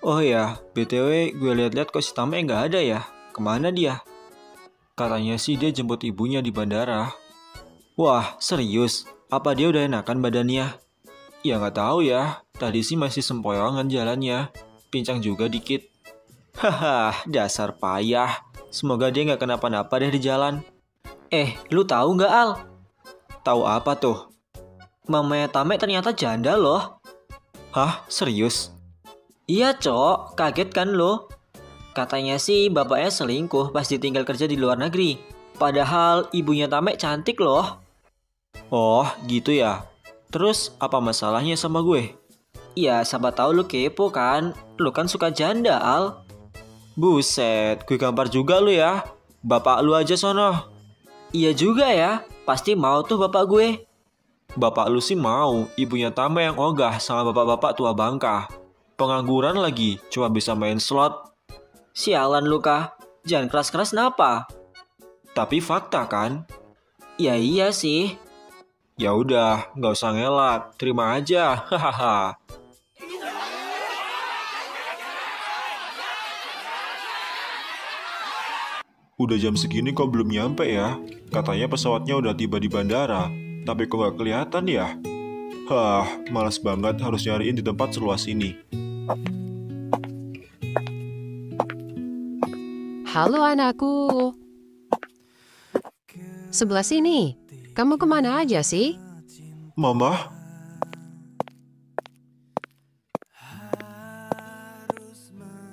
Oh ya, BTW gue liat-liat kok si Tame nggak ada ya. Kemana dia? Katanya sih dia jemput ibunya di bandara. Wah, serius? Apa dia udah enakan badannya? Ya nggak tahu ya. Tadi sih masih sempoyongan jalannya. Pincang juga dikit. Haha, dasar payah. Semoga dia nggak kenapa-napa deh di jalan. Lu tahu nggak Al? Tahu apa tuh? Mamanya Tame ternyata janda loh. Hah, serius? Iya cok, kaget kan lo? Katanya sih bapaknya selingkuh pas ditinggal kerja di luar negeri. Padahal ibunya Tame cantik loh. Oh, gitu ya. Terus apa masalahnya sama gue? Ya, siapa tahu lu kepo kan? Lu kan suka janda, Al. Buset, gue gampar juga lu ya. Bapak lu aja sono. Iya juga ya, pasti mau tuh bapak gue. Bapak lu sih mau, ibunya Tame yang ogah sama bapak-bapak tua bangka. Pengangguran lagi, cuma bisa main slot. Sialan lu kah, jangan keras-keras napa? Tapi fakta kan? Ya iya sih. Ya udah, nggak usah ngelak, terima aja, hahaha. Udah jam segini kok belum nyampe ya? Katanya pesawatnya udah tiba di bandara, tapi kok gak kelihatan ya? Hah, malas banget harus nyariin di tempat seluas ini. Halo anakku. Sebelah sini. Kamu kemana aja sih? Mama?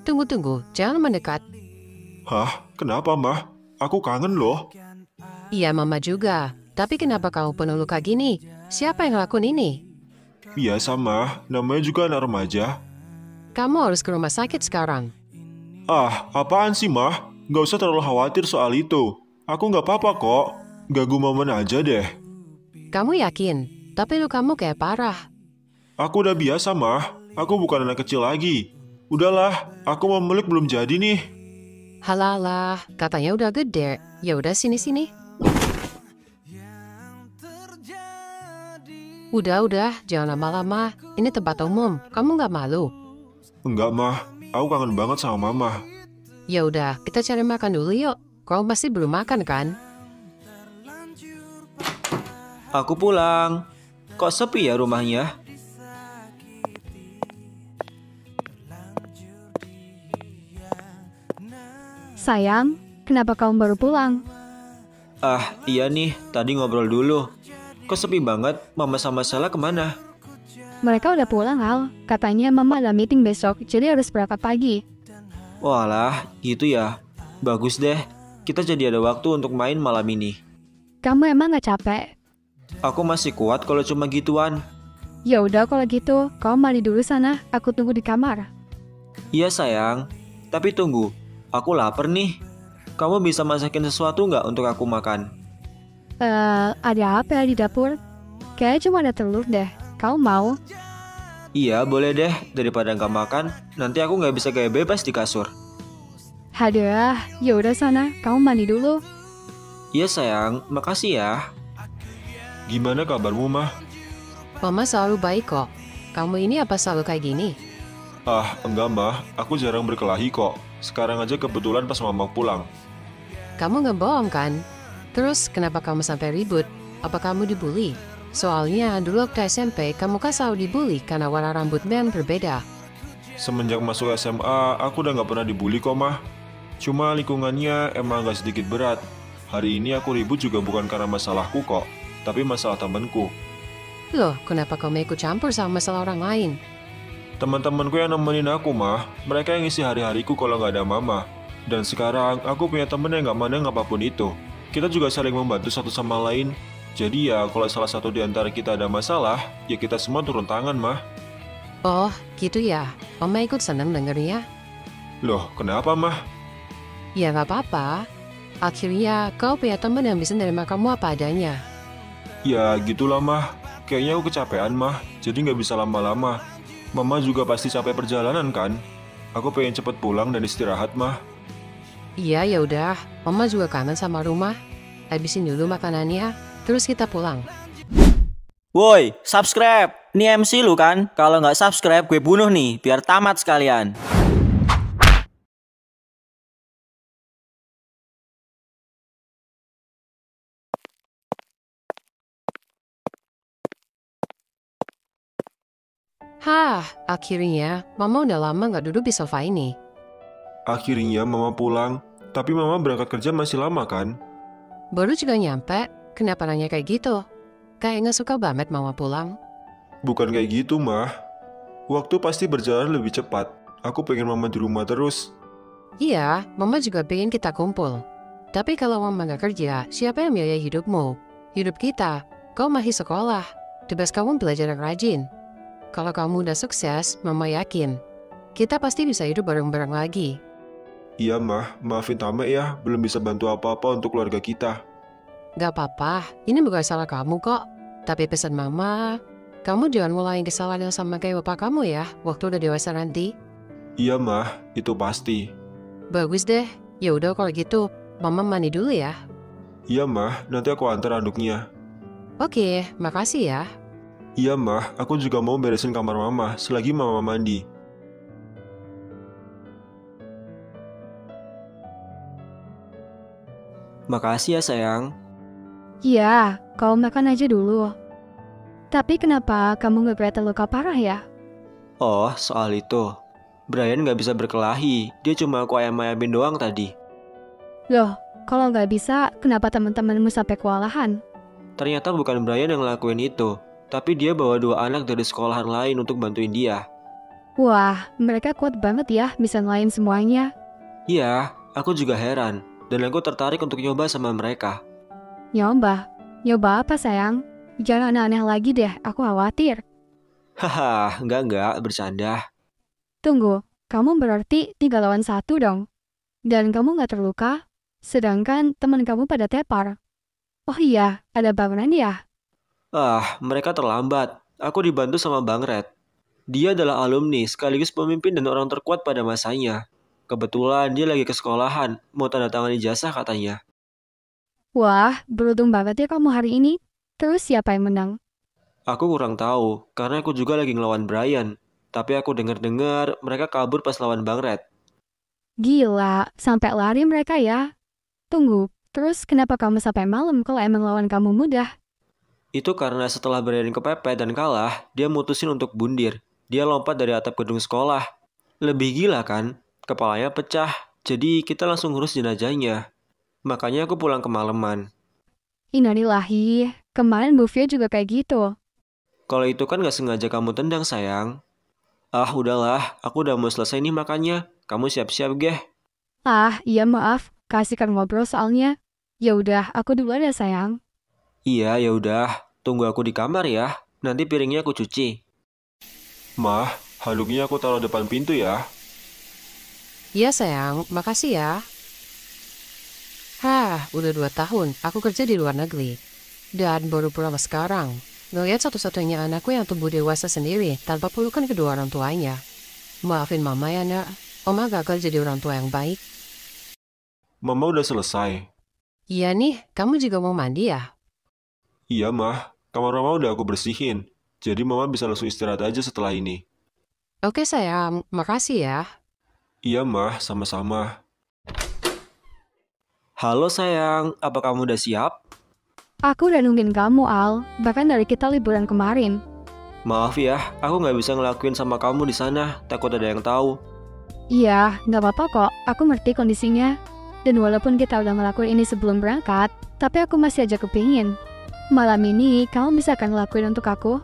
Tunggu, jangan mendekat. Hah? Kenapa, Mah? Aku kangen loh. Iya, Mama juga. Tapi kenapa kamu penuh luka gini? Siapa yang ngelakuin ini? Biasa, Mah. Namanya juga anak remaja. Kamu harus ke rumah sakit sekarang. Ah, apaan sih, Mah? Gak usah terlalu khawatir soal itu. Aku gak apa-apa kok. Ganggu momen aja deh. Kamu yakin? Tapi lukamu kayak parah. Aku udah biasa, Mah. Aku bukan anak kecil lagi. Udahlah, aku mau meluk belum jadi nih. Halalah, katanya udah gede. Ya udah sini. Udah, jangan lama-lama. Ini tempat umum. Kamu nggak malu? Enggak, Mah. Aku kangen banget sama Mama. Ya udah, kita cari makan dulu yuk. Kau pasti belum makan kan? Aku pulang. Kok sepi ya rumahnya? Sayang, kenapa kamu baru pulang? Ah, iya nih, tadi ngobrol dulu. Kok sepi banget, Mama sama Sela kemana? Mereka udah pulang, Al. Katanya Mama ada meeting besok, jadi harus berangkat pagi. Walah, gitu ya. Bagus deh, kita jadi ada waktu untuk main malam ini. Kamu emang gak capek? Aku masih kuat kalau cuma gituan. Ya udah kalau gitu, kamu mandi dulu sana. Aku tunggu di kamar. Iya sayang, tapi tunggu. Aku lapar nih. Kamu bisa masakin sesuatu nggak untuk aku makan? Ada apa ya di dapur? Kayaknya cuma ada telur deh. Kamu mau? Iya, boleh deh. Daripada nggak makan, nanti aku nggak bisa gaya bebas di kasur. Hadah, ya udah sana. Kamu mandi dulu. Iya sayang, makasih ya. Gimana kabarmu, Mah? Mama selalu baik kok. Kamu ini apa selalu kayak gini? Ah, enggak, Mah. Aku jarang berkelahi kok. Sekarang aja kebetulan pas Mama pulang. Kamu nggak bohong kan? Terus kenapa kamu sampai ribut? Apa kamu dibully? Soalnya dulu waktu SMP kamu kan selalu dibully karena warna rambutmu yang berbeda. Semenjak masuk SMA, aku udah gak pernah dibully kok, Mah. Cuma lingkungannya emang agak sedikit berat. Hari ini aku ribut juga bukan karena masalahku kok, tapi masalah temanku. Loh, kenapa kamu ikut campur sama masalah orang lain? Teman-temanku yang nemenin aku, Mah. Mereka yang ngisi hari-hariku kalau gak ada Mama. Dan sekarang aku punya temen yang gak mandang apapun itu. Kita juga saling membantu satu sama lain. Jadi ya kalau salah satu di antara kita ada masalah, ya kita semua turun tangan, Mah. Oh, gitu ya. Mama ikut seneng dengernya. Loh, kenapa, Mah? Ya nggak apa-apa. Akhirnya kau punya teman yang bisa nerima kamu apa adanya. Ya gitulah, Mah. Kayaknya aku kecapean, Mah. Jadi gak bisa lama-lama. Mama juga pasti capek perjalanan kan? Aku pengen cepet pulang dan istirahat, Mah. Iya, ya udah. Mama juga kangen sama rumah. Habisin dulu makanannya, terus kita pulang. Woi, subscribe. Ini MC lu kan? Kalau nggak subscribe, gue bunuh nih, biar tamat sekalian. Hah, akhirnya Mama udah lama nggak duduk di sofa ini. Akhirnya Mama pulang, tapi Mama berangkat kerja masih lama kan? Baru juga nyampe, kenapa nanya kayak gitu? Kayak nggak suka banget Mama pulang. Bukan kayak gitu, Mah. Waktu pasti berjalan lebih cepat. Aku pengen Mama di rumah terus. Iya, Mama juga pengen kita kumpul. Tapi kalau Mama nggak kerja, siapa yang biayai hidupmu? Hidup kita. Kau masih sekolah. Tugas kamu belajar yang rajin. Kalau kamu udah sukses, Mama yakin kita pasti bisa hidup bareng-bareng lagi. Iya, Mah. Maafin Tame ya, belum bisa bantu apa-apa untuk keluarga kita. Gak apa-apa, ini bukan salah kamu kok. Tapi pesan Mama, kamu jangan mulai kesalahan yang sama kayak bapak kamu ya, waktu udah dewasa nanti. Iya, Mah. Itu pasti. Bagus deh, ya udah kalau gitu, Mama mandi dulu ya. Iya, Mah. Nanti aku antar anduknya. Oke, makasih ya. Iya, Mah. Aku juga mau beresin kamar Mama selagi Mama mandi. Makasih ya sayang. Iya, kau makan aja dulu. Tapi kenapa kamu nggak kelihatan luka parah ya? Oh, soal itu. Brian nggak bisa berkelahi, dia cuma aku ayam-ayamin doang tadi. Loh, kalau nggak bisa, kenapa teman-temanmu sampai kewalahan? Ternyata bukan Brian yang ngelakuin itu, tapi dia bawa 2 anak dari sekolahan lain untuk bantuin dia. Wah, mereka kuat banget ya bisa ngelain semuanya. Iya, aku juga heran, dan aku tertarik untuk nyoba sama mereka. Nyoba? Nyoba apa sayang? Jangan aneh-aneh lagi deh, aku khawatir. Haha, enggak, bercanda. Tunggu, kamu berarti 3 lawan 1 dong? Dan kamu nggak terluka? Sedangkan teman kamu pada tepar. Oh iya, ada bangunan ya? Mereka terlambat. Aku dibantu sama Bang Red. Dia adalah alumni sekaligus pemimpin dan orang terkuat pada masanya. Kebetulan dia lagi ke sekolahan, mau tanda tangan ijazah katanya. Wah, beruntung banget ya kamu hari ini. Terus siapa yang menang? Aku kurang tahu, karena aku juga lagi ngelawan Brian. Tapi aku dengar-dengar mereka kabur pas lawan Bang Red. Gila, sampai lari mereka ya. Tunggu, terus kenapa kamu sampai malam kalau emang lawan kamu mudah? Itu karena setelah Brian kepepet dan kalah, dia mutusin untuk bundir. Dia lompat dari atap gedung sekolah. Lebih gila kan? Kepalanya pecah, jadi kita langsung ngurus jenazahnya. Makanya aku pulang kemalaman. Innalillahi, kemarin Bu Fia juga kayak gitu. Kalau itu kan gak sengaja kamu tendang sayang. Udahlah, aku udah mau selesai nih makannya. Kamu siap-siap, Geh. Iya maaf, kasihkan ngobrol soalnya. Ya udah, aku duluan ya sayang. Iya, ya udah. Tunggu aku di kamar ya. Nanti piringnya aku cuci. Mah, handuknya aku taruh depan pintu ya. Iya sayang, makasih ya. Udah 2 tahun aku kerja di luar negeri. Dan baru pulang sekarang. Ngeliat satu-satunya anakku yang tumbuh dewasa sendiri tanpa pelukan kedua orang tuanya. Maafin Mama ya nak, Oma gagal jadi orang tua yang baik. Mama udah selesai. Iya nih, kamu juga mau mandi ya? Iya, Mah. Kamar Mama udah aku bersihin. Jadi Mama bisa langsung istirahat aja setelah ini. Oke sayang, makasih ya. Iya, Mah. Sama-sama. Halo sayang, apa kamu udah siap? Aku udah nungguin kamu, Al. Bahkan dari kita liburan kemarin. Maaf ya, aku nggak bisa ngelakuin sama kamu di sana. Takut ada yang tahu. Iya, nggak apa-apa kok. Aku ngerti kondisinya. Dan walaupun kita udah ngelakuin ini sebelum berangkat, tapi aku masih aja kepingin. Malam ini, kamu bisa kan ngelakuin untuk aku?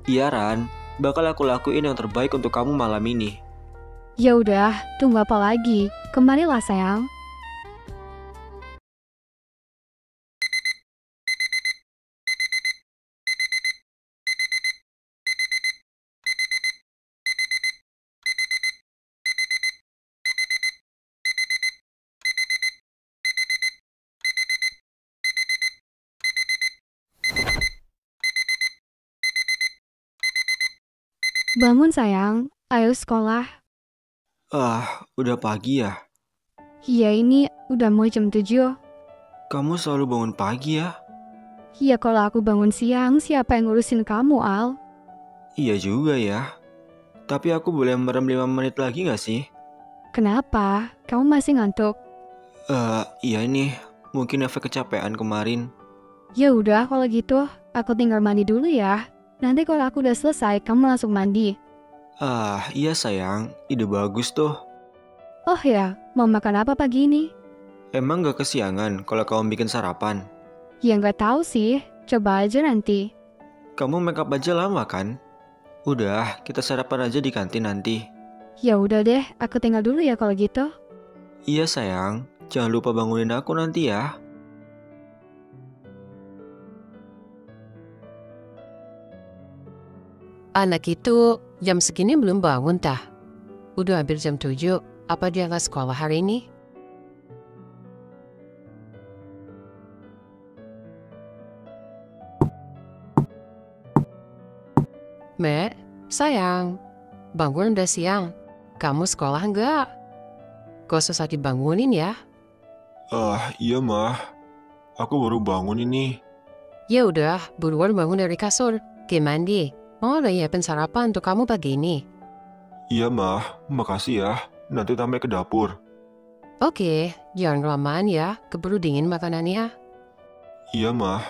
Iya Ran, bakal aku lakuin yang terbaik untuk kamu malam ini. Ya udah, tunggu apa lagi? Kemarilah sayang. Bangun sayang, ayo sekolah. Udah pagi ya? Iya ini udah mau jam 7. Kamu selalu bangun pagi ya? Iya kalau aku bangun siang, siapa yang ngurusin kamu, Al? Iya juga ya. Tapi aku boleh merem 5 menit lagi gak sih? Kenapa? Kamu masih ngantuk? Iya nih, mungkin efek kecapean kemarin. Ya udah kalau gitu, aku tinggal mandi dulu ya. Nanti kalau aku udah selesai, kamu langsung mandi. Ah, iya sayang, ide bagus tuh. Oh ya, mau makan apa pagi ini? Emang gak kesiangan kalau kamu bikin sarapan? Ya nggak tahu sih, coba aja nanti. Kamu make up aja lama kan? Udah, kita sarapan aja di kantin nanti. Ya udah deh, aku tinggal dulu ya kalau gitu. Iya sayang, jangan lupa bangunin aku nanti ya. Anak itu jam segini belum bangun tah? Udah hampir jam 7. Apa dia nggak sekolah hari ini? Mek, sayang. Bangun udah siang. Kamu sekolah nggak? Gak usah dibangunin ya. Iya mah. Aku baru bangun ini. Ya udah, buruan bangun dari kasur. Ke mandi. Mau udah nyiapin sarapan untuk kamu pagi ini. Iya mah, makasih ya. Nanti sampai ke dapur. Oke, jangan kelamaan ya. Keburu dingin makanannya. Iya mah.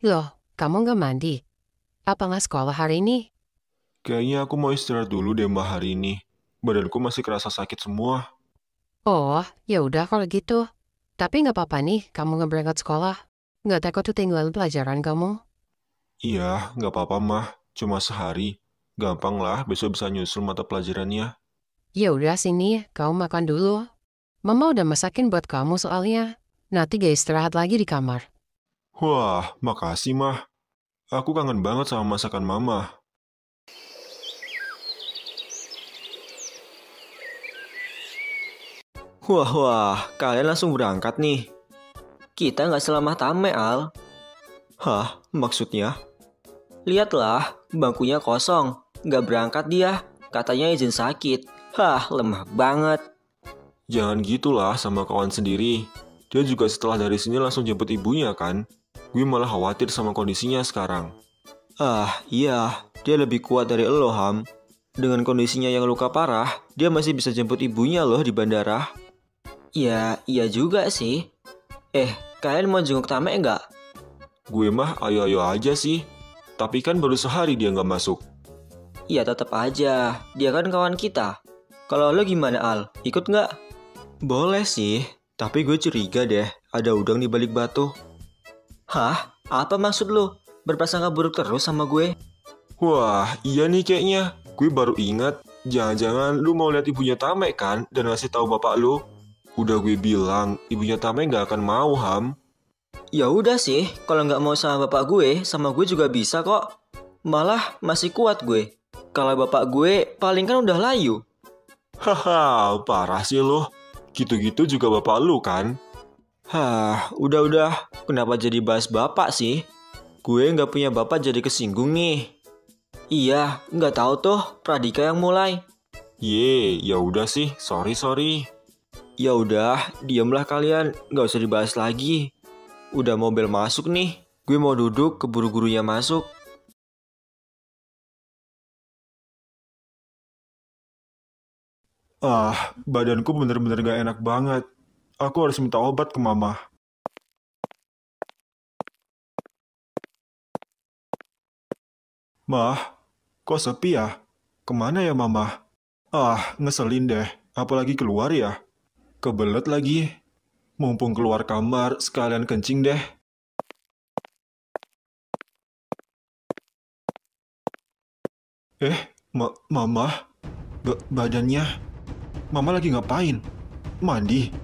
Loh, kamu nggak mandi? Apa nggak sekolah hari ini? Kayaknya aku mau istirahat dulu deh mah hari ini. Badanku masih kerasa sakit semua. Oh, ya udah kalau gitu. Tapi nggak apa-apa nih, kamu nggak berangkat sekolah. Nggak takut tuh tinggalin pelajaran kamu? Iya, nggak apa-apa mah. Cuma sehari. Gampang lah, besok bisa nyusul mata pelajarannya. Ya udah sini, kamu makan dulu. Mama udah masakin buat kamu soalnya. Nanti gak istirahat lagi di kamar. Wah, makasih mah. Aku kangen banget sama masakan mama. Wah, kalian langsung berangkat nih. Kita nggak selama tame, Al. Hah, maksudnya? Lihatlah, bangkunya kosong. Nggak berangkat dia. Katanya izin sakit. Hah, lemah banget. Jangan gitulah sama kawan sendiri. Dia juga setelah dari sini langsung jemput ibunya kan? Gue malah khawatir sama kondisinya sekarang. Ah, iya. Dia lebih kuat dari elo, Ham. Dengan kondisinya yang luka parah, dia masih bisa jemput ibunya loh di bandara. Ya, iya juga sih. Kalian mau jenguk Tame nggak? Gue mah ayo-ayo aja sih. Tapi kan baru sehari dia nggak masuk. Ya tetap aja, dia kan kawan kita. Kalau lo gimana Al, ikut nggak? Boleh sih, tapi gue curiga deh ada udang di balik batu. Hah? Apa maksud lo? Berprasangka buruk terus sama gue? Wah, iya nih kayaknya. Gue baru ingat. Jangan-jangan lu mau lihat ibunya Tame kan? Dan ngasih tahu bapak lu. Udah gue bilang, ibunya Tame nggak akan mau, Ham. Ya udah sih, kalau nggak mau sama bapak gue, sama gue juga bisa kok. Malah masih kuat gue. Kalau bapak gue, paling kan udah layu. Haha, parah sih lu. Gitu-gitu juga bapak lu kan? Hah, udah. Kenapa jadi bahas bapak sih? Gue nggak punya bapak jadi kesinggung nih. Iya, nggak tahu tuh, Pradika yang mulai. Ya udah sih, sorry. Ya udah, diamlah kalian, nggak usah dibahas lagi. Udah mau bel masuk nih, gue mau duduk keburu gurunya masuk. Badanku bener-bener gak enak banget. Aku harus minta obat ke mama. Mah, kok sepi ya? Kemana ya mama? Ngeselin deh, apalagi keluar ya. Kebelet lagi. Mumpung keluar kamar, sekalian kencing deh. Mama? Badannya? Mama lagi ngapain? Mandi?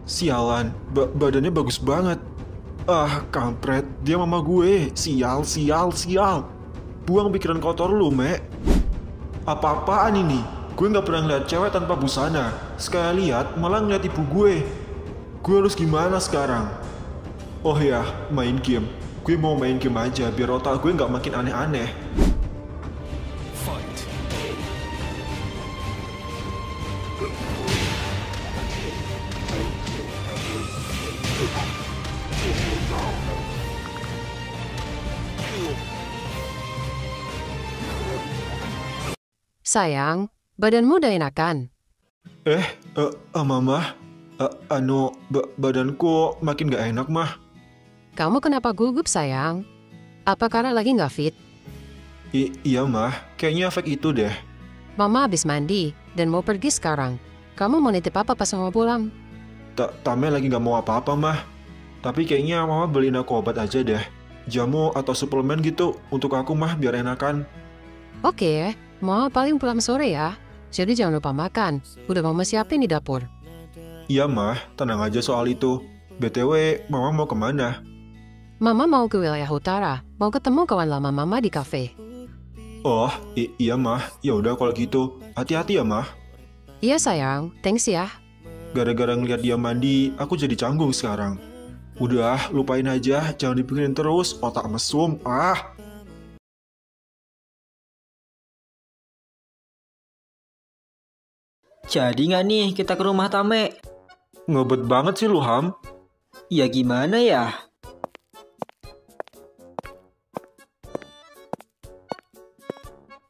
Sialan, badannya bagus banget. Kampret, dia mama gue. Sial. Buang pikiran kotor lu, Mek. Apa-apaan ini? Gue gak pernah ngeliat cewek tanpa busana. Sekali lihat, malah ngeliat ibu gue. Gue harus gimana sekarang? Oh ya, main game. Gue mau main game aja, biar otak gue gak makin aneh-aneh. Sayang, badanmu udah enakan. Mama, badanku makin gak enak, Mah. Kamu kenapa gugup sayang? Apa karena lagi nggak fit? Iya, Mah, kayaknya efek itu deh. Mama habis mandi dan mau pergi sekarang. Kamu mau nitip apa pas mau pulang? Tame lagi gak mau apa-apa, Mah. Tapi kayaknya Mama beliin aku obat aja deh. Jamu atau suplemen gitu untuk aku, Mah, biar enakan. Oke, Mama paling pulang sore ya. Jadi jangan lupa makan. Udah Mama siapin di dapur. Iya, Mah, tenang aja soal itu. BTW, Mama mau kemana? Mama mau ke wilayah utara. Mau ketemu kawan lama Mama di kafe. Oh, iya, Mah. Ya udah kalau gitu. Hati-hati ya, Mah. Iya sayang, thanks ya. Gara-gara ngeliat dia mandi, aku jadi canggung sekarang. Udah, lupain aja. Jangan dipikirin terus. Otak mesum. Jadi nggak nih kita ke rumah Tame? Ngebet banget sih lu, Ham. Ya gimana ya?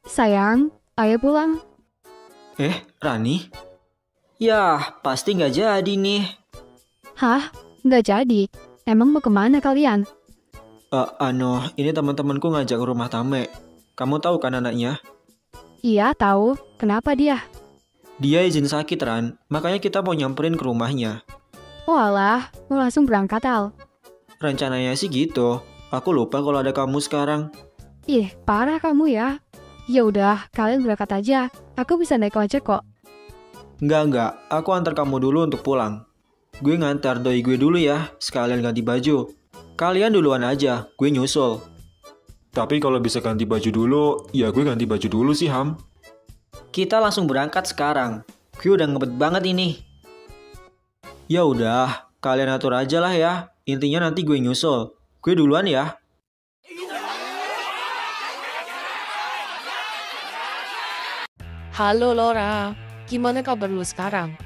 Sayang, ayo pulang. Rani? Yah, pasti nggak jadi nih. Hah? Nggak jadi? Emang mau kemana kalian? Ini teman-temanku ngajak ke rumah Tame. Kamu tahu kan anaknya? Iya, tahu. Kenapa dia? Dia izin sakit, Ran. Makanya kita mau nyamperin ke rumahnya. Walah, mau langsung berangkat, Al. Rencananya sih gitu. Aku lupa kalau ada kamu sekarang. Ih, parah kamu ya. Ya udah, kalian berangkat aja. Aku bisa naik ojek kok. Enggak. Aku antar kamu dulu untuk pulang. Gue ngantar doi gue dulu ya, sekalian ganti baju. Kalian duluan aja, gue nyusul. Tapi kalau bisa ganti baju dulu, ya gue ganti baju dulu sih, Ham. Kita langsung berangkat sekarang. Gue udah ngebet banget ini. Ya udah, kalian atur aja lah ya. Intinya nanti gue nyusul. Gue duluan ya. Halo Laura, gimana kabar lu sekarang?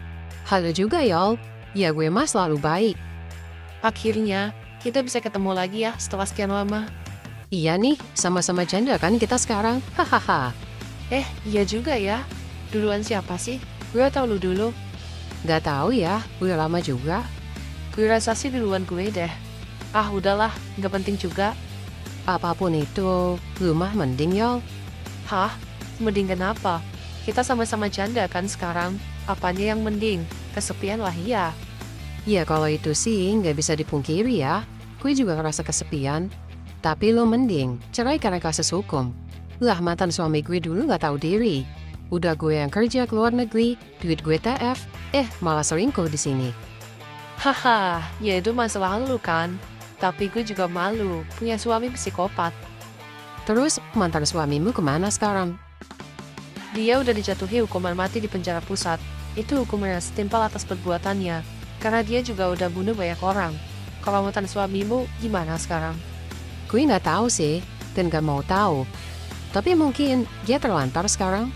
Halo juga Yol. Ya gue mah selalu baik. Akhirnya, kita bisa ketemu lagi ya setelah sekian lama. Iya nih, sama-sama janda kan kita sekarang. Hahaha. Iya juga ya. Duluan siapa sih? Gue atau lu dulu? Gak tahu ya, udah lama juga. Gue rasa sih duluan gue deh. Udahlah, gak penting juga. Apapun itu, lu mah mending Yol. Hah? Mending kenapa? Kita sama-sama janda kan sekarang. Apanya yang mending? Kesepian lah ya. Ya kalau itu sih nggak bisa dipungkiri ya. Gue juga ngerasa kesepian. Tapi lo mending cerai karena kasus hukum. Lah mantan suami gue dulu nggak tahu diri. Udah gue yang kerja ke luar negeri, duit gue TF, malah selingkuh di sini. Haha, ya itu masalah lu kan. Tapi gue juga malu punya suami psikopat. Terus mantan suamimu kemana sekarang? Dia udah dijatuhi hukuman mati di penjara pusat. Itu hukumannya setimpal atas perbuatannya. Karena dia juga udah bunuh banyak orang. Kalau mantan suamimu gimana sekarang? Gue nggak tahu sih, dan gak mau tahu. Tapi mungkin dia terlantar sekarang.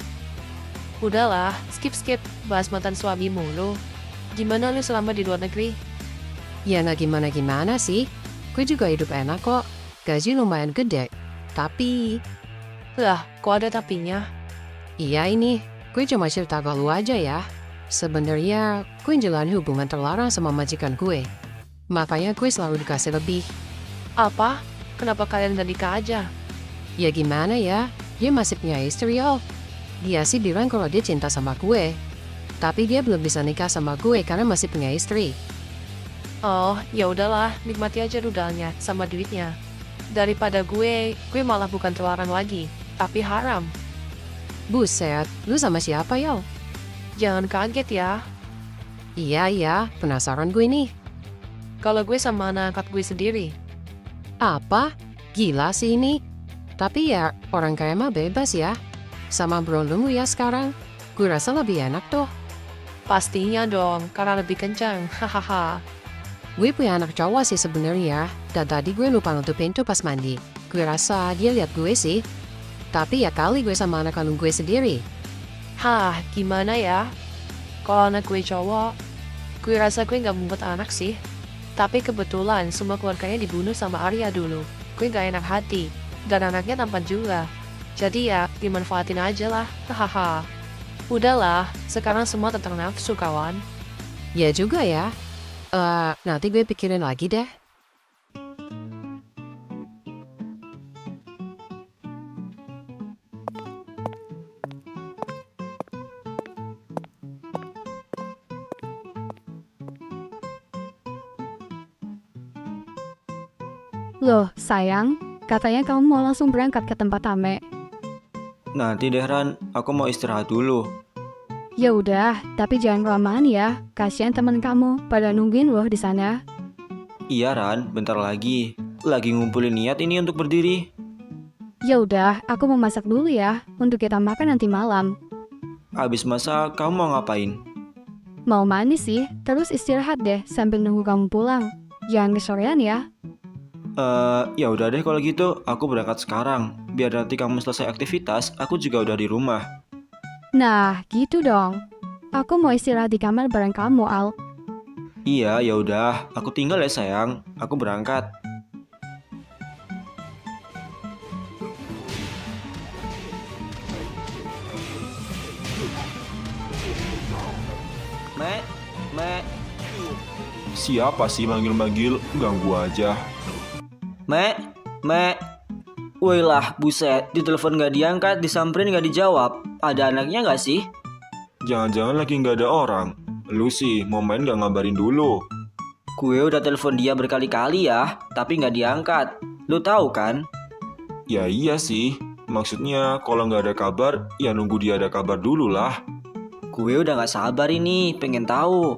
Udahlah, skip bahas mantan suamimu lu. Gimana lu selama di luar negeri? Ya nggak gimana-gimana sih. Gue juga hidup enak kok. Gaji lumayan gede. Tapi... Lah, kok ada tapinya? Iya ini, gue cuma cerita ke lu aja ya. Sebenarnya, gue jalani hubungan terlarang sama majikan gue. Makanya gue selalu dikasih lebih. Apa? Kenapa kalian gak nikah aja? Ya gimana ya, dia masih punya istri Yol. Dia sih bilang kalau dia cinta sama gue. Tapi dia belum bisa nikah sama gue karena masih punya istri. Oh, ya udahlah, nikmati aja rudalnya sama duitnya. Daripada gue malah bukan terlarang lagi, tapi haram. Buset, lu sama siapa Yol? Jangan kaget ya. Iya, penasaran gue nih. Kalau gue sama anak angkat gue sendiri. Apa? Gila sih ini. Tapi ya, orang kaya mah bebas ya. Sama bro lu ya sekarang. Gue rasa lebih enak tuh. Pastinya dong, karena lebih kencang. Hahaha. Gue punya anak cowok sih sebenarnya. Dan tadi gue lupa nutup pintu pas mandi. Gue rasa dia lihat gue sih. Tapi ya kali gue sama anak kandung gue sendiri. Hah, gimana ya? Kalau anak gue cowok, gue rasa gue gak membuat anak sih. Tapi kebetulan semua keluarganya dibunuh sama Arya dulu. Gue gak enak hati. Dan anaknya tampan juga. Jadi ya, dimanfaatin aja lah. Hahaha. Udahlah, sekarang semua tentang nafsu kawan. Ya juga ya. Nanti gue pikirin lagi deh. Loh, sayang, katanya kamu mau langsung berangkat ke tempat Ame. Nanti deh Ran, aku mau istirahat dulu. Ya udah, tapi jangan kelamaan ya. Kasihan teman kamu pada nungguin loh di sana. Iya Ran, bentar lagi. Lagi ngumpulin niat ini untuk berdiri. Ya udah, aku mau masak dulu ya untuk kita makan nanti malam. Abis masak, kamu mau ngapain? Mau manis sih, terus istirahat deh sambil nunggu kamu pulang. Jangan kesorean ya. Ya udah deh kalau gitu, aku berangkat sekarang. Biar nanti kamu selesai aktivitas, aku juga udah di rumah. Nah, gitu dong. Aku mau istirahat di kamar bareng kamu, Al. Iya, ya udah. Aku tinggal ya sayang. Aku berangkat. Mek. Siapa sih manggil-manggil? Ganggu aja. Mek. Woi lah, buset. Ditelepon gak diangkat, disamperin gak dijawab. Ada anaknya gak sih? Jangan-jangan lagi nggak ada orang. Lu sih mau main nggak ngabarin dulu? Gue udah telepon dia berkali-kali ya, tapi gak diangkat. Lu tahu kan? Ya iya sih. Maksudnya kalau nggak ada kabar, ya nunggu dia ada kabar dulu lah. Gue udah gak sabar ini, pengen tahu.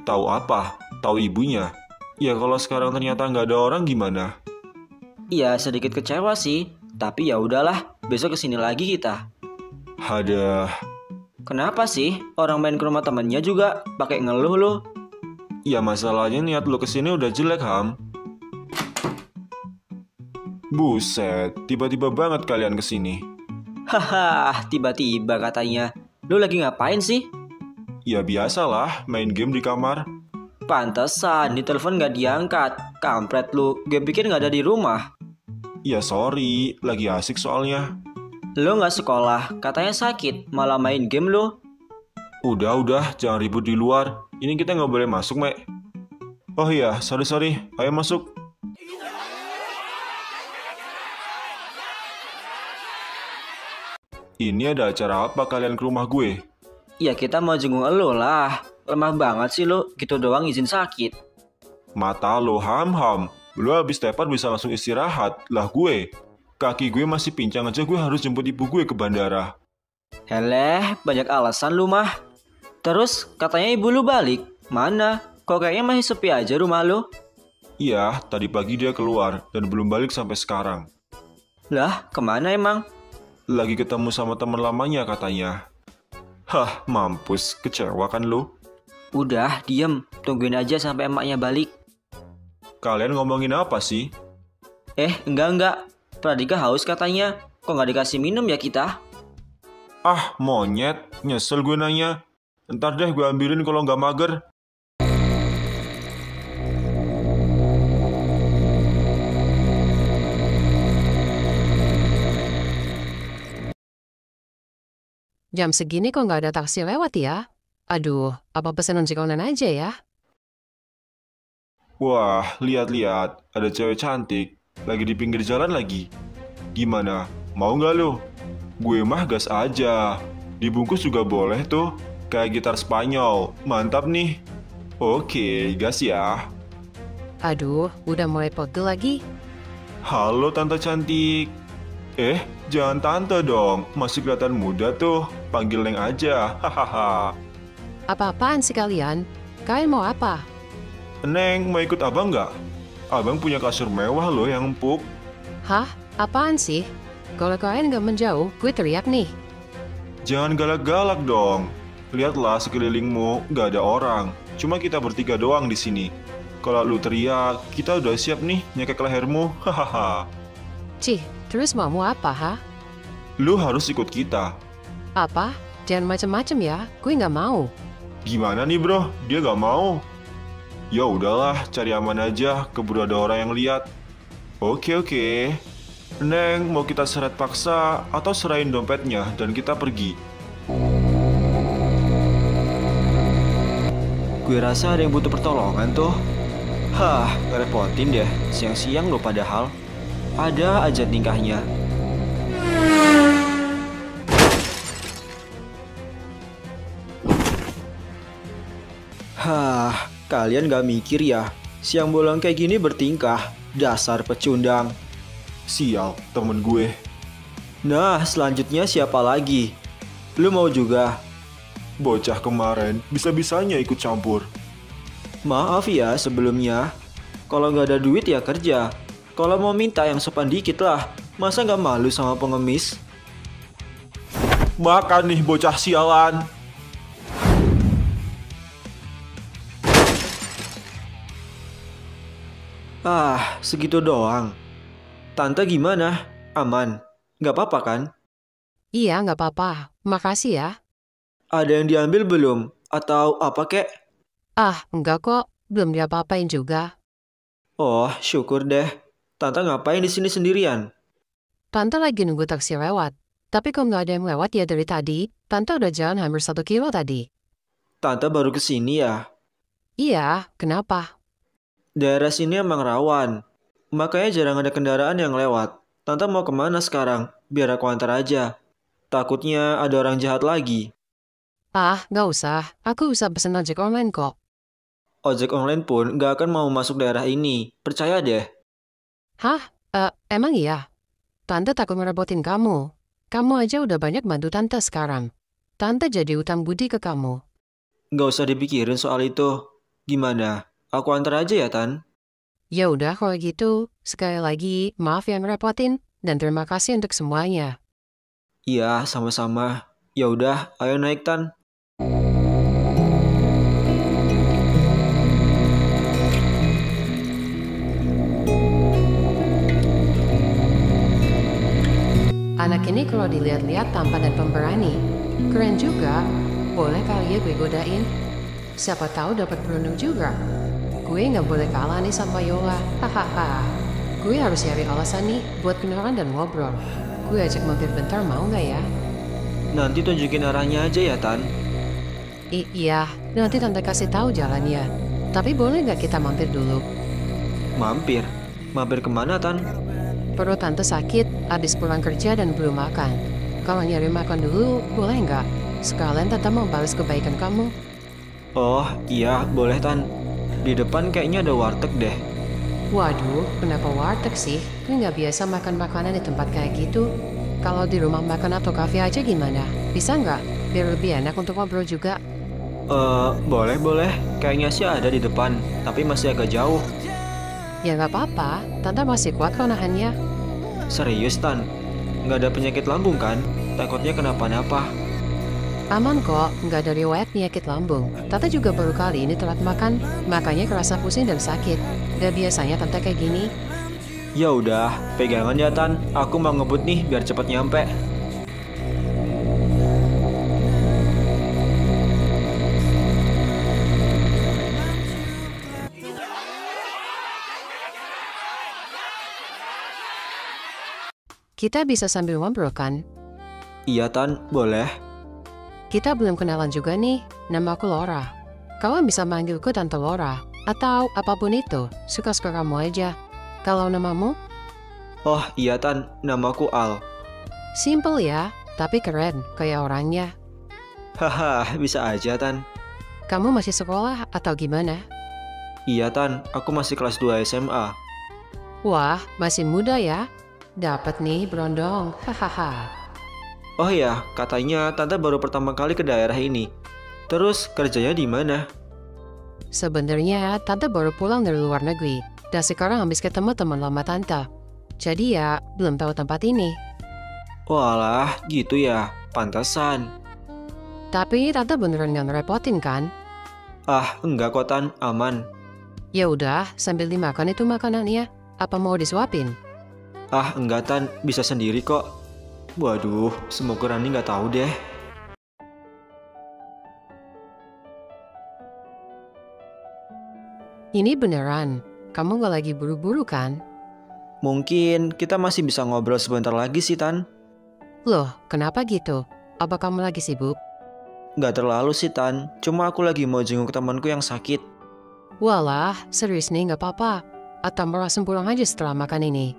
Tahu apa? Tahu ibunya. Ya kalau sekarang ternyata nggak ada orang gimana? Iya, sedikit kecewa sih. Tapi ya udahlah, besok kesini lagi kita. Ada. Kenapa sih? Orang main ke rumah temennya juga pakai ngeluh lu. Ya masalahnya niat lu kesini udah jelek, Ham. Buset, tiba-tiba banget kalian kesini. Haha, tiba-tiba katanya. Lu lagi ngapain sih? Ya biasalah, main game di kamar. Pantesan, ditelepon gak diangkat. Kampret lu, gue pikir gak ada di rumah. Ya sorry, lagi asik soalnya. Lu gak sekolah, katanya sakit, malah main game lu. Udah, jangan ribut di luar. Ini kita nggak boleh masuk, Mek. Oh iya, sorry. Ayo masuk. Ini ada acara apa kalian ke rumah gue? Ya kita mau jenguk elu lah. Lemah banget sih lu, gitu doang izin sakit. Mata lo ham. Lu habis tepat bisa langsung istirahat. Lah gue, kaki gue masih pincang aja gue harus jemput ibu gue ke bandara. Heleh, banyak alasan lu mah. Terus katanya ibu lu balik. Mana? Kok kayaknya masih sepi aja rumah lu? Iya, tadi pagi dia keluar dan belum balik sampai sekarang. Lah, kemana emang? Lagi ketemu sama teman lamanya katanya. Hah, mampus, kecewa kan lu? Udah, diem. Tungguin aja sampai emaknya balik. Kalian ngomongin apa sih? Enggak. Pradika haus katanya. Kok nggak dikasih minum ya kita? Ah, monyet, nyesel gue nanya. Ntar deh gue ambilin kalau nggak mager. Jam segini kok nggak ada taksi lewat ya? Aduh, apa pesan ojek online aja ya? Wah, lihat-lihat, ada cewek cantik, lagi di pinggir jalan lagi. Gimana, mau nggak lo? Gue mah gas aja. Dibungkus juga boleh tuh, kayak gitar Spanyol. Mantap nih. Oke, gas ya. Aduh, udah mulai pegel lagi. Halo tante cantik. Jangan tante dong, masih kelihatan muda tuh. Panggil Neng aja, hahaha. Apa-apaan sih kalian? Kalian mau apa? Neng, mau ikut abang nggak? Abang punya kasur mewah loh yang empuk. Hah? Apaan sih? Kalau kalian nggak menjauh, gue teriak nih. Jangan galak-galak dong. Lihatlah sekelilingmu, nggak ada orang. Cuma kita bertiga doang di sini. Kalau lu teriak, kita udah siap nih nyekek lehermu. Hahaha. Cih, terus maumu apa, ha? Lu harus ikut kita. Apa? Jangan macem-macem ya, gue nggak mau. Gimana nih bro? Dia nggak mau. Ya udahlah, cari aman aja. Keburu ada orang yang lihat. Oke. Neng, mau kita seret paksa atau serahin dompetnya dan kita pergi? Gue rasa ada yang butuh pertolongan tuh. Hah, ngerepotin deh. Siang-siang lo padahal. Ada aja tingkahnya. Hah, kalian gak mikir ya? Siang bolong kayak gini bertingkah. Dasar pecundang. Sial, temen gue. Nah, selanjutnya siapa lagi? Lu mau juga? Bocah kemarin bisa-bisanya ikut campur. Maaf ya sebelumnya. Kalau nggak ada duit ya kerja. Kalau mau minta yang sopan dikit lah. Masa nggak malu sama pengemis? Makan nih bocah sialan. Ah, segitu doang. Tante gimana? Aman? Nggak apa-apa kan? Iya, nggak apa-apa. Makasih ya. Ada yang diambil belum? Atau apa kek? Ah, enggak kok. Belum diapa-apain juga. Oh, syukur deh. Tante ngapain di sini sendirian? Tante lagi nunggu taksi lewat. Tapi kok nggak ada yang lewat ya dari tadi? Tante udah jalan hampir 1 kilo tadi. Tante baru kesini ya? Iya, kenapa? Daerah sini emang rawan. Makanya jarang ada kendaraan yang lewat. Tante mau kemana sekarang? Biar aku antar aja. Takutnya ada orang jahat lagi. Ah, nggak usah. Aku bisa pesen ojek online kok. Ojek online pun gak akan mau masuk daerah ini. Percaya deh. Hah? Emang iya? Tante takut ngerepotin kamu. Kamu aja udah banyak bantu Tante sekarang. Tante jadi utang budi ke kamu. Gak usah dipikirin soal itu. Gimana? Aku antar aja ya, Tan? Ya udah kalau gitu. Sekali lagi, maaf yang ngerepotin. Dan terima kasih untuk semuanya. Iya, sama-sama. Ya udah, ayo naik, Tan. Anak ini kalau dilihat-lihat tampan dan pemberani. Keren juga. Boleh kali ya gue godain. Siapa tahu dapat beruntung juga. Gue nggak boleh kalah nih sama Yola. Hahaha. Gue harus cari alasan nih buat kenalan dan ngobrol. Gue ajak mampir bentar mau nggak ya? Nanti tunjukin arahnya aja ya, Tan. Iya, nanti Tante kasih tahu jalannya. Tapi boleh nggak kita mampir dulu? Mampir? Mampir kemana, Tan? Perut Tante sakit, habis pulang kerja dan belum makan. Kalau nyari makan dulu, boleh nggak? Sekalian Tante mau balas kebaikan kamu. Oh, iya, boleh, Tan. Di depan kayaknya ada warteg deh. Waduh, kenapa warteg sih? Gue nggak biasa makan makanan di tempat kayak gitu. Kalau di rumah makan atau kafe aja gimana? Bisa nggak? Biar lebih enak untuk ngobrol juga. Boleh. Kayaknya sih ada di depan, tapi masih agak jauh. Ya nggak apa-apa, Tante masih kuat kok nahannya. Serius, Tan? Nggak ada penyakit lambung kan? Takutnya kenapa-napa. Aman kok, nggak ada riwayat penyakit lambung. Tante juga baru kali ini telat makan, makanya kerasa pusing dan sakit. Gak biasanya Tante kayak gini. Ya udah, pegangan ya, Tan. Aku mau ngebut nih biar cepet nyampe. Kita bisa sambil ngobrol kan? Iya, Tan. Boleh. Kita belum kenalan juga nih, nama aku Laura. Kamu bisa manggilku Tante Laura, atau apapun itu, suka-suka kamu aja. Kalau namamu? Oh, iya, Tan. Namaku Al. Simple ya, tapi keren, kayak orangnya. Haha, bisa aja, Tan. Kamu masih sekolah atau gimana? Iya, Tan. Aku masih kelas 2 SMA. Wah, masih muda ya? Dapat nih berondong, hahaha. Oh ya, katanya Tante baru pertama kali ke daerah ini. Terus kerjanya di mana? Sebenarnya Tante baru pulang dari luar negeri, dan sekarang habis ketemu teman lama Tante. Jadi ya, belum tahu tempat ini. Walah, gitu ya. Pantesan. Tapi Tante beneran gak ngerepotin kan? Ah, enggak kok, Tan. Aman. Ya udah, sambil dimakan itu makanannya. Apa mau disuapin? Ah, enggak, Tan. Bisa sendiri kok. Waduh, semoga Rani nggak tahu deh. Ini beneran, kamu gak lagi buru-buru kan? Mungkin kita masih bisa ngobrol sebentar lagi sih, Tan. Loh, kenapa gitu? Apa kamu lagi sibuk? Nggak terlalu sih Tan, cuma aku lagi mau jenguk temanku yang sakit. Walah, serius nih nggak apa-apa. Atau mau langsung pulang aja setelah makan ini?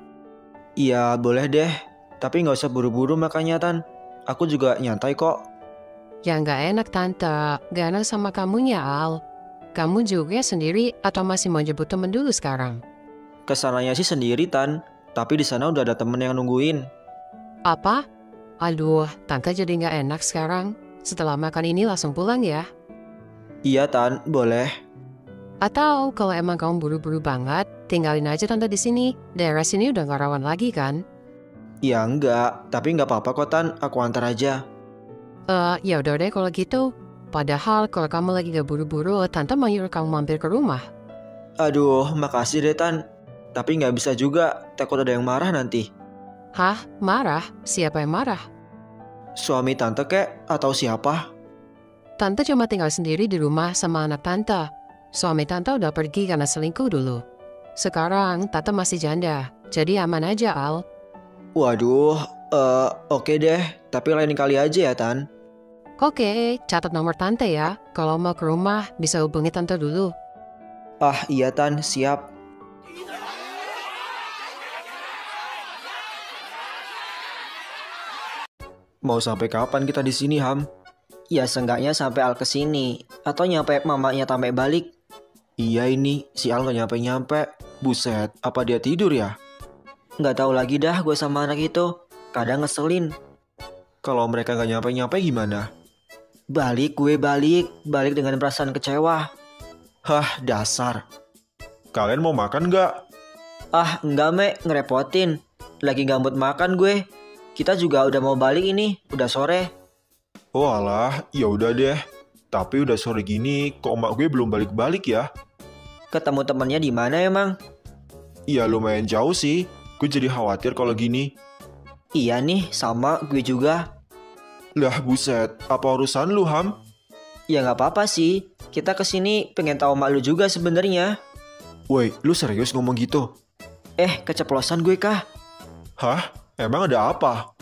Iya boleh deh, tapi nggak usah buru-buru makannya Tan. Aku juga nyantai kok. Ya nggak enak Tante, gak enak sama kamunya Al. Kamu juga sendiri atau masih mau jemput temen dulu sekarang? Kesananya sih sendiri Tan, tapi di sana udah ada temen yang nungguin. Apa? Aduh, Tante jadi nggak enak sekarang. Setelah makan ini langsung pulang ya? Iya Tan, boleh. Atau kalau emang kamu buru-buru banget, tinggalin aja Tante di sini. Daerah sini udah nggak rawan lagi kan? Ya enggak, tapi nggak apa-apa kok Tan, aku antar aja. Ya udah deh kalau gitu. Padahal kalau kamu lagi gak buru-buru, Tante mau nyuruh kamu mampir ke rumah. Aduh, makasih deh Tan. Tapi nggak bisa juga, takut ada yang marah nanti. Hah? Marah? Siapa yang marah? Suami Tante kek, atau siapa? Tante cuma tinggal sendiri di rumah sama anak Tante. Suami Tante udah pergi karena selingkuh dulu. Sekarang Tante masih janda, jadi aman aja Al. Waduh, oke deh, tapi lain kali aja ya Tan. Oke, catat nomor Tante ya. Kalau mau ke rumah, bisa hubungi Tante dulu. Ah iya Tan, siap. Mau sampai kapan kita di sini Ham? Ya seenggaknya sampai Al kesini, atau nyampe mamanya Tame balik. Iya ini, si Al gak nyampe-nyampe. Buset, apa dia tidur ya? Nggak tahu lagi dah gue sama anak itu. Kadang ngeselin. Kalau mereka gak nyampe-nyampe gimana? Balik dengan perasaan kecewa. Hah, dasar. Kalian mau makan nggak? Ah, enggak Mek, ngerepotin. Lagi gak mood makan gue. Kita juga udah mau balik ini, udah sore. Oh alah, ya udah deh. Tapi udah sore gini, kok emak gue belum balik-balik ya? Ketemu temennya di mana emang? Iya lumayan jauh sih. Gue jadi khawatir kalau gini. Iya nih, sama gue juga. Lah buset, apa urusan lu Ham? Ya nggak apa-apa sih. Kita kesini pengen tahu mak lu juga sebenarnya. Woi, lu serius ngomong gitu? Keceplosan gue kah? Hah? Emang ada apa?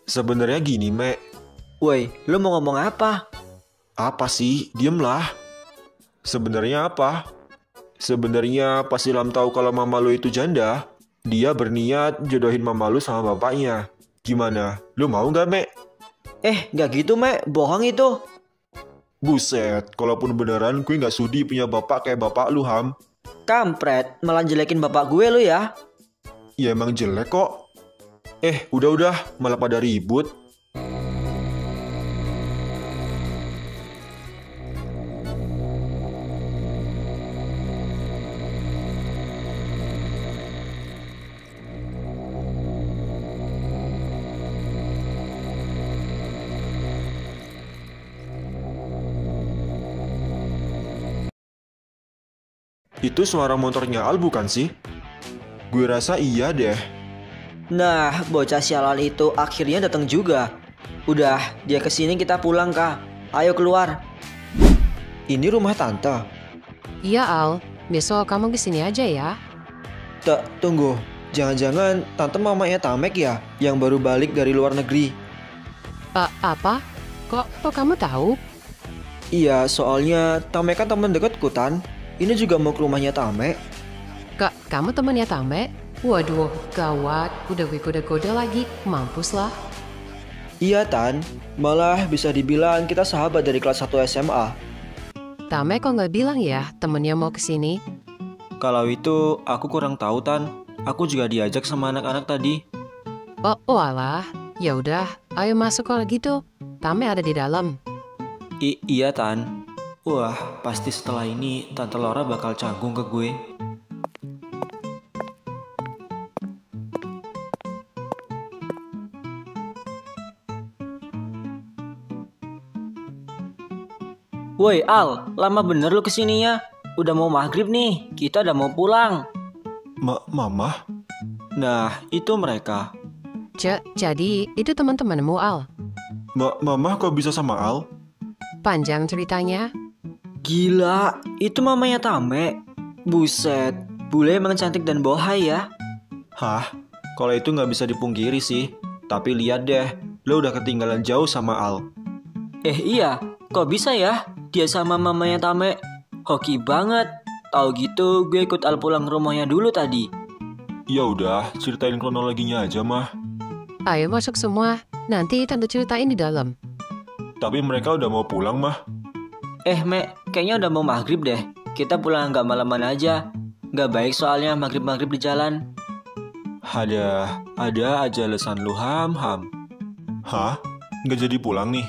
Sebenarnya gini, Mek. Woi, lu mau ngomong apa? Apa sih? Diem lah. Sebenarnya apa? Sebenarnya pas Ilham tahu kalau mama lu itu janda, dia berniat jodohin mama lu sama bapaknya. Gimana? Lu mau nggak, Mek? Nggak gitu, Mek. Bohong itu. Buset, kalaupun beneran gue nggak sudi punya bapak kayak bapak lu, Ham. Kampret, malah jelekin bapak gue lu ya. Ya emang jelek kok. Udah, malah pada ribut. Itu suara motornya Al bukan sih? Gue rasa iya deh. Nah, bocah sialan itu akhirnya datang juga. Udah, dia kesini kita pulang kah? Ayo keluar. Ini rumah Tante. Iya Al, besok kamu kesini aja ya. Tunggu. Jangan-jangan Tante mamanya Tamek ya? Yang baru balik dari luar negeri. Apa? Kok kamu tahu? Iya, soalnya Tamek kan teman dekatku Tan. Ini juga mau ke rumahnya Tamek. Kamu temannya Tame? Waduh, gawat. Udah gue goda-goda lagi. Mampus lah. Iya Tan, malah bisa dibilang kita sahabat dari kelas 1 SMA. Tame kok nggak bilang ya temennya mau kesini? Kalau itu aku kurang tahu Tan. Aku juga diajak sama anak-anak tadi. Oh alah. Ya udah, ayo masuk kalau gitu. Tame ada di dalam. Iya Tan. Wah, pasti setelah ini Tante Laura bakal canggung ke gue. Woi Al, lama bener lu kesininya. Udah mau maghrib nih, kita udah mau pulang. Mama? Nah, itu mereka. Jadi itu teman-temanmu Al? Mama kok bisa sama Al? Panjang ceritanya. Gila, itu mamanya Tame. Buset, bule emang cantik dan bohai ya. Hah, kalau itu nggak bisa dipungkiri sih. Tapi lihat deh, lo udah ketinggalan jauh sama Al. Iya, kok bisa ya dia sama mamanya Tame? Hoki banget. Tahu gitu gue ikut Al pulang ke rumahnya dulu tadi. Ya udah, ceritain kronologinya aja, Mah. Ayo masuk semua, nanti tante ceritain di dalam. Tapi mereka udah mau pulang, Mah. Mek, kayaknya udah mau maghrib deh. Kita pulang nggak malaman aja. Nggak baik soalnya maghrib-maghrib di jalan. Ada aja alasan lu, Ham. Hah? Nggak jadi pulang nih?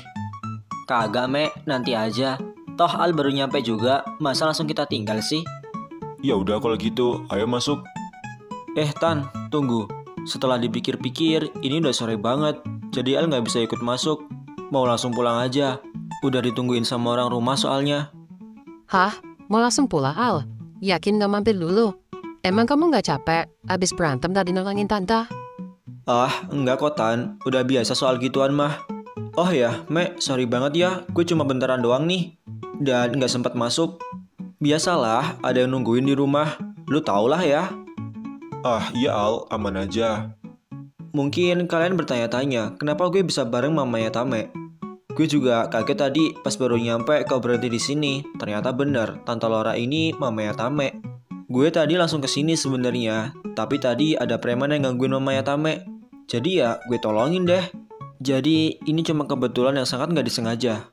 Kagak, Mek, nanti aja. Toh Al baru nyampe juga, masa langsung kita tinggal sih? Ya udah kalau gitu, ayo masuk. Tan, tunggu. Setelah dipikir-pikir, ini udah sore banget. Jadi Al nggak bisa ikut masuk. Mau langsung pulang aja. Udah ditungguin sama orang rumah soalnya. Hah? Mau langsung pulang, Al? Yakin gak mampir dulu? Emang kamu gak capek abis berantem tadi nolongin tante? Enggak kok Tan. Udah biasa soal gituan mah. Oh ya, Mek, sorry banget ya. Gue cuma bentaran doang nih. Dan nggak sempat masuk. Biasalah, ada yang nungguin di rumah. Lu tau lah ya. Iya Al, aman aja. Mungkin kalian bertanya-tanya, kenapa gue bisa bareng mamanya Tame? Gue juga kaget tadi pas baru nyampe kau berhenti di sini. Ternyata bener, Tante Laura ini mamanya Tame. Gue tadi langsung ke sini sebenarnya, tapi tadi ada preman yang gangguin mamanya Tame. Jadi ya gue tolongin deh. Jadi ini cuma kebetulan yang sangat nggak disengaja.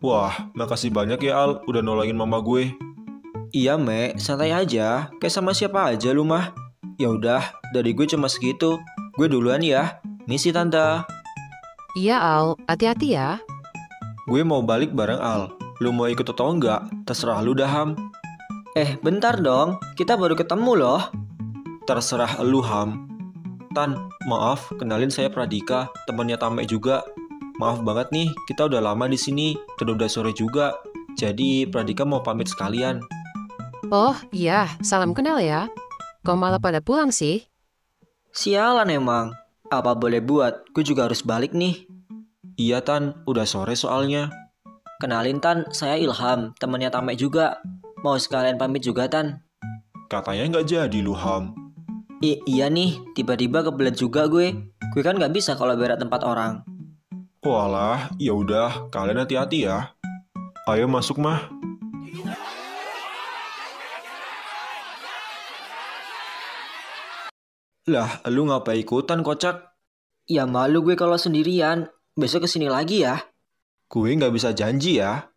Wah, makasih banyak ya Al, udah nolongin mama gue. Iya Mek, santai aja, kayak sama siapa aja lu mah. Ya udah, dari gue cuma segitu. Gue duluan ya. Misi Tante. Iya Al, hati-hati ya. Gue mau balik bareng Al. Lu mau ikut atau enggak? Terserah lu dah Ham. Bentar dong, kita baru ketemu loh. Terserah lu Ham. Tan, maaf, kenalin saya Pradika, temannya Tame juga. Maaf banget nih, kita udah lama di sini, dan udah sore juga. Jadi Pradika mau pamit sekalian. Oh iya, salam kenal ya. Kok malah pada pulang sih? Sialan emang. Apa boleh buat, gue juga harus balik nih. Iya Tan, udah sore soalnya. Kenalin Tan, saya Ilham, temannya Tame juga. Mau sekalian pamit juga Tan. Katanya nggak jadi lu Ham. Iya nih, tiba-tiba kebelet juga gue. Gue kan nggak bisa kalau berat tempat orang. Walah, ya udah, kalian hati-hati ya. Ayo masuk Mah. Lah, lu ngapa ikutan kocak? Ya malu gue kalau sendirian. Besok kesini lagi ya. Gue nggak bisa janji ya.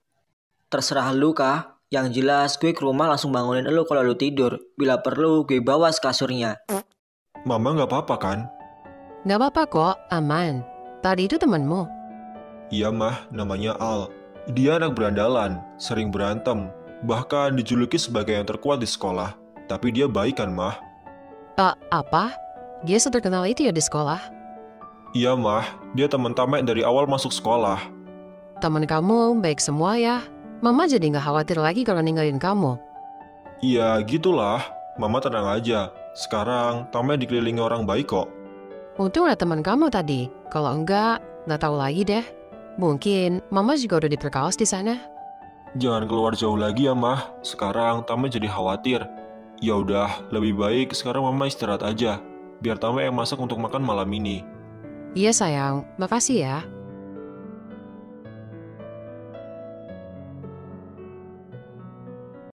Terserah lu kah. Yang jelas gue ke rumah langsung bangunin lu kalau lu tidur. Bila perlu gue bawa kasurnya. Mama nggak apa-apa kan? Gak apa-apa kok, aman. Tadi itu temanmu. Iya Mah, namanya Al. Dia anak berandalan, sering berantem. Bahkan dijuluki sebagai yang terkuat di sekolah. Tapi dia baik kan Mah? Apa? Dia seterkenal itu ya di sekolah? Iya Mah, dia teman Tame dari awal masuk sekolah. Teman kamu baik semua ya? Mama jadi gak khawatir lagi kalau ninggalin kamu. Iya gitulah, Mama tenang aja. Sekarang Tame dikelilingi orang baik kok. Untung ada teman kamu tadi. Kalau enggak, gak tahu lagi deh. Mungkin Mama juga udah diperkaos di sana. Jangan keluar jauh lagi ya Mah. Sekarang Tame jadi khawatir. Ya udah, lebih baik sekarang Mama istirahat aja. Biar Tame yang masak untuk makan malam ini. Iya sayang, makasih ya.